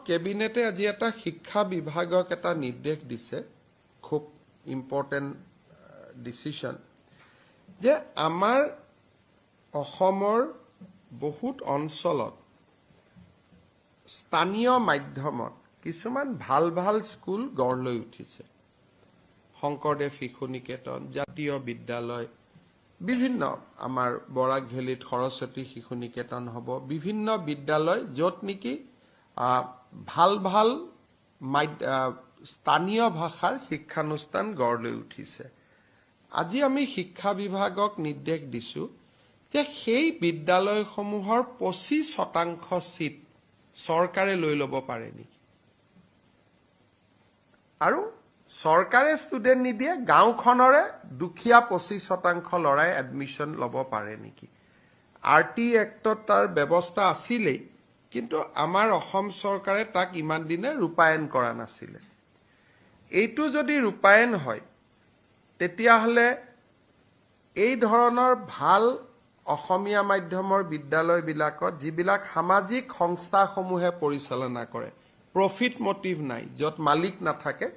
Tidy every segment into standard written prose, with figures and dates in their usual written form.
কেবিনেটে আজি এটা শিক্ষা বিভাগক এটা নিৰ্দেশ দিছে খুব ইম্পৰ্টেণ্ট ডিচিশন যে আমাৰ অসমৰ বহুত অঞ্চলত স্থানীয় মাধ্যমত কিছুমান ভাল ভাল স্কুল গঢ় লৈ উঠিছে শংকৰদেৱ শিশু নিকেতন জাতীয় বিদ্যালয় বিভিন্ন আমাৰ বৰাক ভেলীত সৰস্বতী শিশু নিকেতন হ'ব বিভিন্ন বিদ্যালয় য'ত নেকি ভাল ভাল স্থানীয় ভাষাৰ শিক্ষানুষ্ঠান গঢ় লৈ উঠিছে আজি আমি শিক্ষা বিভাগক নিৰ্দেশ দিছো যে সেই বিদ্যালয়সমূহৰ 25% সিট চৰকাৰে লৈ ল'ব পাৰে নেকি আৰু চৰকাৰে ষ্টুডেন্ট নিদিয়ে গাঁওখনৰে দুখীয়া 25% লৰাই এডমিশন ল'ব পাৰে নেকি আৰটি এক্টত তাৰ ব্যৱস্থা আছিলেই কিন্তু আমাৰ অসম চৰকাৰে তাক ইমান দিনে ৰূপায়ণ কৰা নাছিলে এইটো যদি ৰূপায়ণ হয় তেতিয়াহলে এই ধৰণৰ ভাল অসমীয়া মাধ্যমৰ বিদ্যালয়বিলাকত যিবিলাক সামাজিক সংস্থাসমূহে পৰিচালনা কৰে প্ৰফিট মোটিভ নাই য'ত মালিক নাথাকে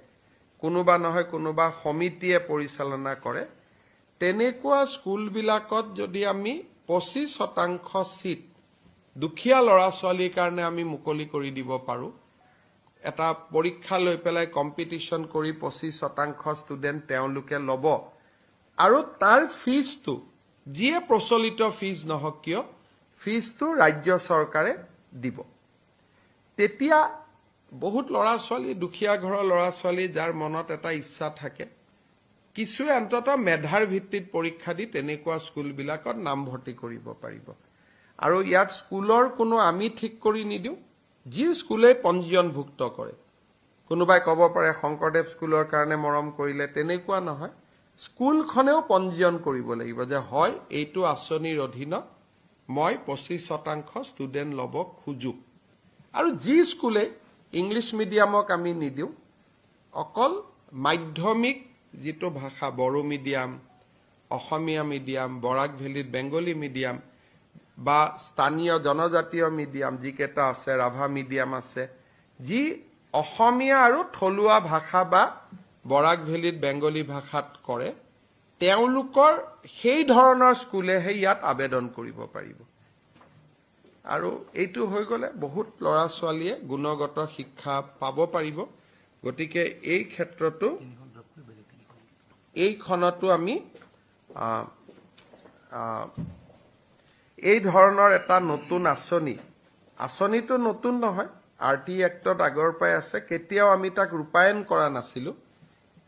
কোনোবা নহয় কোনোবা সমিতিয়ে পৰিচালনা কৰে তেনেকুৱা স্কুলবিলাকত যদি আমি 25% সিট দুখীয়া ল'ৰা ছোৱালীৰ কাৰণে আমি মুকলি কৰি দিব পাৰো এটা পৰীক্ষা লৈ পেলাই কম্পিটিশন কৰি 25% ষ্টুডেন্ট তেওঁলোকে ল'ব আৰু তাৰ ফিজটো যিয়ে প্ৰচলিত ফিজ নহওক কিয় ফিজটো ৰাজ্য চৰকাৰে দিব তেতিয়া বহুত ল'ৰা ছোৱালী দুখীয়া ঘৰৰ ল'ৰা ছোৱালী যাৰ মনত এটা ইচ্ছা থাকে কিছু অন্তত মেধাৰ ভিত্তিত পৰীক্ষা দি তেনেকুৱা স্কুলবিলাকত নামভৰ্তি কৰিব পাৰিব আৰু ইয়াত স্কুলৰ কোনো আমি ঠিক কৰি নিদিও যি স্কুলে পঞ্জীয়নভুক্ত কৰে কোনোবাই ক'ব পাৰে শংকৰদেৱ স্কুলৰ কাৰণে মৰম কৰিলে তেনেকুৱা নহয় স্কুলখনেও পঞ্জীয়ন কৰিব লাগিব যে হয় এইটো আঁচনিৰ অধীনত মই 25% ষ্টুডেন্ট ল'ব খুজো আৰু যি স্কুলে ইংলিছ মিডিয়ামক আমি নিদিও অকল মাধ্যমিক যিটো ভাষা বড়ো মিডিয়াম অসমীয়া মিডিয়াম বৰাক ভেলীত বেংগলী মিডিয়াম বা স্থানীয় জনজাতীয় মিডিয়াম যিকেইটা আছে ৰাভা মিডিয়াম আছে যি অসমীয়া আৰু থলুৱা ভাষা বা বৰাক ভেলীত বেংগলী ভাষাত কৰে তেওঁলোকৰ সেই ধৰণৰ স্কুলেহে ইয়াত আবেদন কৰিব পাৰিব আৰু এইটো হৈ গলে বহুত ল'ৰা ছোৱালীয়ে গুণগত শিক্ষা পাব পাৰিব গতিকে এই ক্ষেত্ৰতো এইখনতো আমি এই ধৰণৰ এটা নতুন আঁচনিটো নতুন নহয় আৰটি এক্টত আগৰ পৰাই আছে কেতিয়াও আমি তাক ৰূপায়ণ কৰা নাছিলো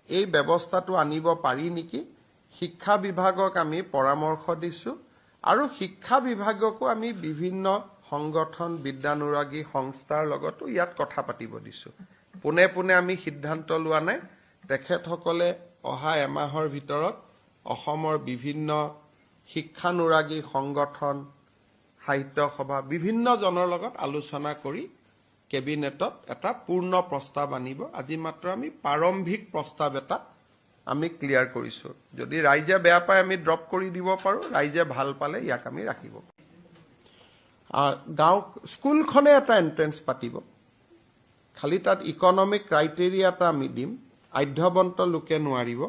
এই ব্যৱস্থাটো আনিব পাৰি নেকি শিক্ষা বিভাগক আমি পৰামৰ্শ দিছো আৰু শিক্ষা বিভাগকো আমি বিভিন্ন সংগঠন বিদ্যানুৰাগী সংস্থাৰ লগতো ইয়াত কথা পাতিব দিছো পুনে পুনে আমি সিদ্ধান্ত লোৱা নাই তেখেতসকলে অহা এমাহৰ ভিতৰত অসমৰ বিভিন্ন শিক্ষানুৰাগী সংগঠন সাহিত্য সভা বিভিন্ন জনৰ লগত আলোচনা কৰি কেবিনেটত এটা পূৰ্ণ প্ৰস্তাৱ আনিব আজি মাত্ৰ আমি প্ৰাৰম্ভিক প্ৰস্তাৱ এটা আমি ক্লিয়াৰ কৰিছো যদি ৰাইজে বেয়া পায় আমি ড্ৰপ কৰি দিব পাৰো ৰাইজে ভাল পালে ইয়াক আমি ৰাখিব গাঁও স্কুলখনে এটা এন্ট্ৰেন্স পাতিব খালি তাত ইকনমিক ক্ৰাইটেৰিয়া এটা আমি দিম আধ্যবন্ত লোকে নোৱাৰিব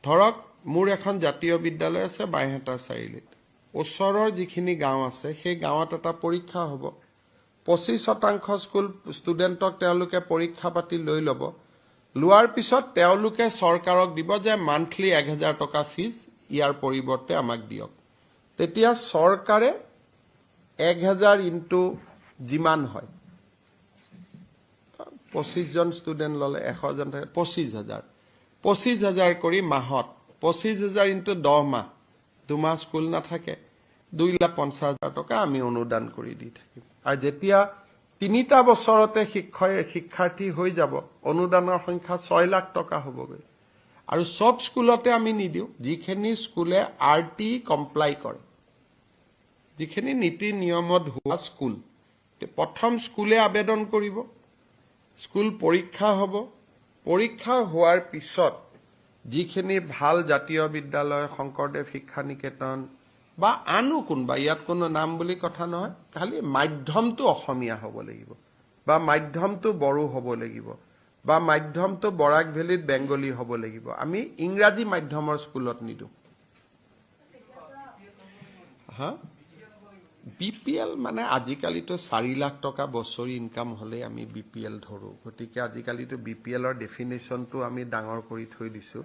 ধৰক মোৰ এখন জাতীয় বিদ্যালয় আছে বাইহেটা চাৰিআলিত ওচৰৰ যিখিনি গাঁও আছে সেই গাঁৱত এটা পৰীক্ষা হ'ব 25% স্কুল ষ্টুডেণ্টক তেওঁলোকে পৰীক্ষা পাতি লৈ ল'ব লোৱাৰ পিছত তেওঁলোকে চৰকাৰক দিব যে মান্থলি 1000 টকা ফিজ ইয়াৰ পৰিৱৰ্তে আমাক দিয়ক তেতিয়া চৰকাৰে 1000 ইনটু যিমান হয় 25 জন ষ্টুডেণ্ট ল'লে 100 জন 25000 কৰি মাহত 25000 ইনটু 10 মাহ 2 মাহ স্কুল নাথাকে 2,50,000 টকা আমি অনুদান কৰি দি থাকিম আৰু যেতিয়া 3টা বছৰতে শিক্ষাৰ্থী হৈ যাব অনুদানৰ সংখ্যা 6 লাখ টকা হ'বগৈ আৰু সব স্কুলতে আমি নিদিও যিখিনি স্কুলে আৰটি কমপ্লাই কৰে যিখিনি নীতি নিয়মত হোৱা স্কুল প্ৰথম স্কুলে আবেদন কৰিব স্কুল পৰীক্ষা হ'ব পৰীক্ষা হোৱাৰ পিছত যিখিনি ভাল জাতীয় বিদ্যালয় শংকৰদেৱ শিক্ষা নিকেতন বা আনো কোনবা ইয়াত কোনো নাম বুলি কথা নহয় খালি মাধ্যমটো অসমীয়া হ'ব লাগিব বা মাধ্যমটো বড়ো হ'ব লাগিব বা মাধ্যমটো বৰাক ভেলীত বেংগলী হ'ব লাগিব আমি ইংৰাজী মাধ্যমৰ স্কুলত নিদো হা বিপিএল মানে আজিকালিতো 4 লাখ টকা বছৰি ইনকাম হলে আমি বিপিএল ধৰো গতিকে আজিকালিতো বিপিএলৰ ডেফিনেশনটো আমি ডাঙৰ কৰি থৈ দিছো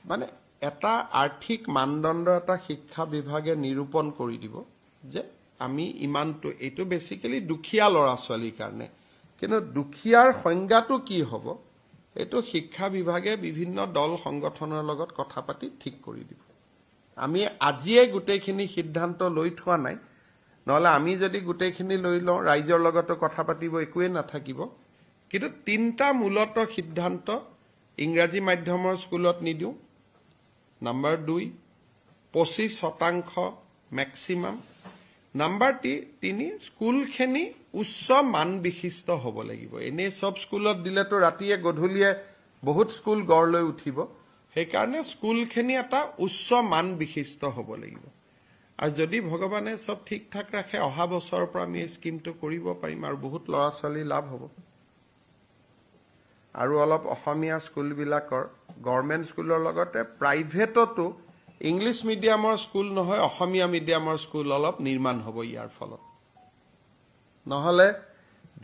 মানে এটা আৰ্থিক মানদণ্ড এটা শিক্ষা বিভাগে নিৰূপণ কৰি দিব যে আমি ইমানটো এটো বেসিক্যালি দুখিয়া লৰা ছোৱালীৰ কাৰণে কিন্তু দুখিয়াৰ সংজ্ঞাটো কি হ'ব এটো শিক্ষা বিভাগে বিভিন্ন দল সংগঠনৰ লগত কথা পাতি ঠিক কৰি দিব আমি আজিয়ে গুটেখিনি সিদ্ধান্ত লৈ থোৱা নাই নহলে আমি যদি গুটেখিনি লৈ লওঁ ৰাইজৰ লগত কথা পাতিব একোৱে নাথাকিব কিন্তু তিনটা মূলত সিদ্ধান্ত ইংৰাজী মাধ্যমৰ স্কুলত নিদিও নাম্বাৰ 2 25% ম্যাক্সিমাম নাম্বাৰ 3 স্কুলখিনি উচ্চ মান বিশিষ্ট হ'ব লাগিব এনে সব স্কুলত দিলেতো ৰাতিয়ে গধূলিয়ে বহুত স্কুল গড় লৈ উঠিব সেইকাৰণে স্কুলখিনি এটা উচ্চ মান বিশিষ্ট হ'ব লাগিব আৰু যদি ভগৱানে সব ঠিক ঠাক ৰাখে অহা বছৰৰ পৰা আমি স্কিমটো কৰিব পাৰিম আৰু বহুত লৰা ছোৱালী লাভ হ'ব আৰু অলপ অসমীয়া স্কুলবিলাকৰ গভৰ্ণমেণ্ট স্কুলৰ লগতে প্ৰাইভেটতো ইংলিশ মিডিয়ামৰ স্কুল নহয় অসমীয়া মিডিয়ামৰ স্কুল অলপ নিৰ্মাণ হ'ব ইয়াৰ ফলত নহলে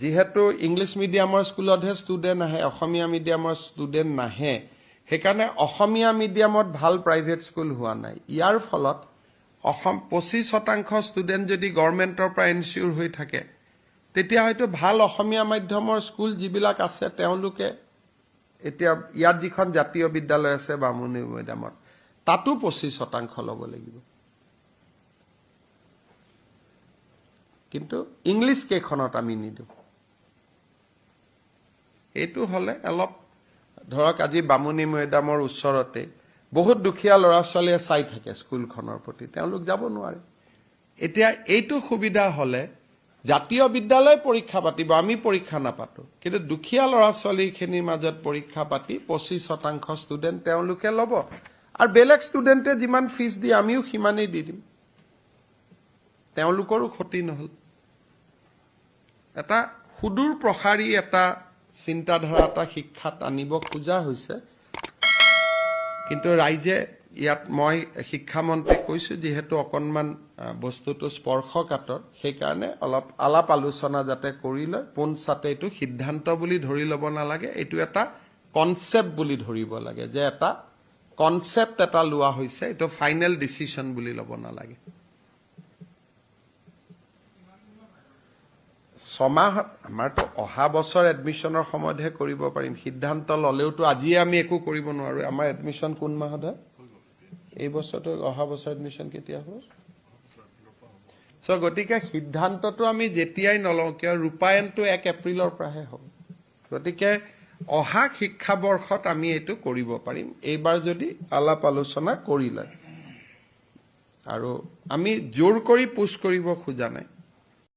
যেহেতু ইংলিশ মিডিয়ামৰ স্কুলতহে ষ্টুডেন্ট আহে অসমীয়া মিডিয়ামৰ ষ্টুডেন্ট নাহে সেইকাৰণে অসমীয়া মিডিয়ামত ভাল প্ৰাইভেট স্কুল হোৱা নাই ইয়াৰ ফলত অসম 25% ষ্টুডেন্ট যদি গভৰ্ণমেণ্টৰ পৰা এনচিউৰ হৈ থাকে তেতিয়া হয়তো ভাল অসমীয়া মাধ্যমৰ স্কুল যিবিলাক আছে তেওঁলোকে এতিয়া ইয়াত যিখন জাতীয় বিদ্যালয় আছে বামুণী মৈদামত তাতো 25% ল'ব লাগিব কিন্তু ইংলিশ কেখনত আমি নিদো এটো হলে অলপ ধৰক আজি বামুণী মৈদামৰ ওচৰতে বহুত দুখিয়া লৰা ছোৱালীয়ে চাই থাকে স্কুলখনৰ প্ৰতি তেওঁলোক যাব নোৱাৰে এতিয়া এইটো সুবিধা হলে জাতীয় বিদ্যালয় পৰীক্ষা পাতিব আমি পৰীক্ষা নাপাতো কিন্তু দুখিয়া লৰা ছোৱালীখিনিৰ মাজত পৰীক্ষা পাতি 25% ষ্টুডেন্ট তেওঁলোকে ল'ব আৰু বেলেগ ষ্টুডেন্টে যিমান ফিজ দিয়ে আমিও সিমানেই দি দিম তেওঁলোকৰো ক্ষতি নহল এটা সুদূৰ প্ৰসাৰী এটা চিন্তাধাৰা এটা শিক্ষাত আনিব খোজা হৈছে কিন্তু ৰাইজে ইয়াত মই শিক্ষামন্ত্ৰীক কৈছো যেহেতু অকনমান বস্তুটো স্পৰ্শকাতৰ সেই কাৰণে অলপ আলাপ আলোচনা যাতে কৰি লয় পোনছাতে এইটো সিদ্ধান্ত বুলি ধৰি ল'ব নালাগে এইটো এটা কনসেপ্ট বুলি ধৰিব লাগে যে এটা কনসেপ্ট এটা লোৱা হৈছে এইটো ফাইনেল ডিসিশন বুলি ল'ব নালাগে সমাহ আমাৰতো অহা বছৰ এডমিশনৰ সময়তহে কৰিব পাৰিম সিদ্ধান্ত ললেওতো আজি আমি একো কৰিব নোৱাৰো আমাৰ এডমিশন কোন মাহত হয় এই বছৰটো অহা বছৰ এডমিশন কেতিয়া হ'ব সো গতিকে সিদ্ধান্তটো আমি যেতিয়াই নলওঁ কিয় ৰূপায়ণটো 1 এপ্ৰিলৰ পৰাহে হ'ব গতিকে অহা শিক্ষাবৰ্ষত আমি এইটো কৰিব পাৰিম এইবাৰ যদি আলাপ আলোচনা কৰি লয় আৰু আমি জোৰ কৰি পুশ কৰিব খোজা নাই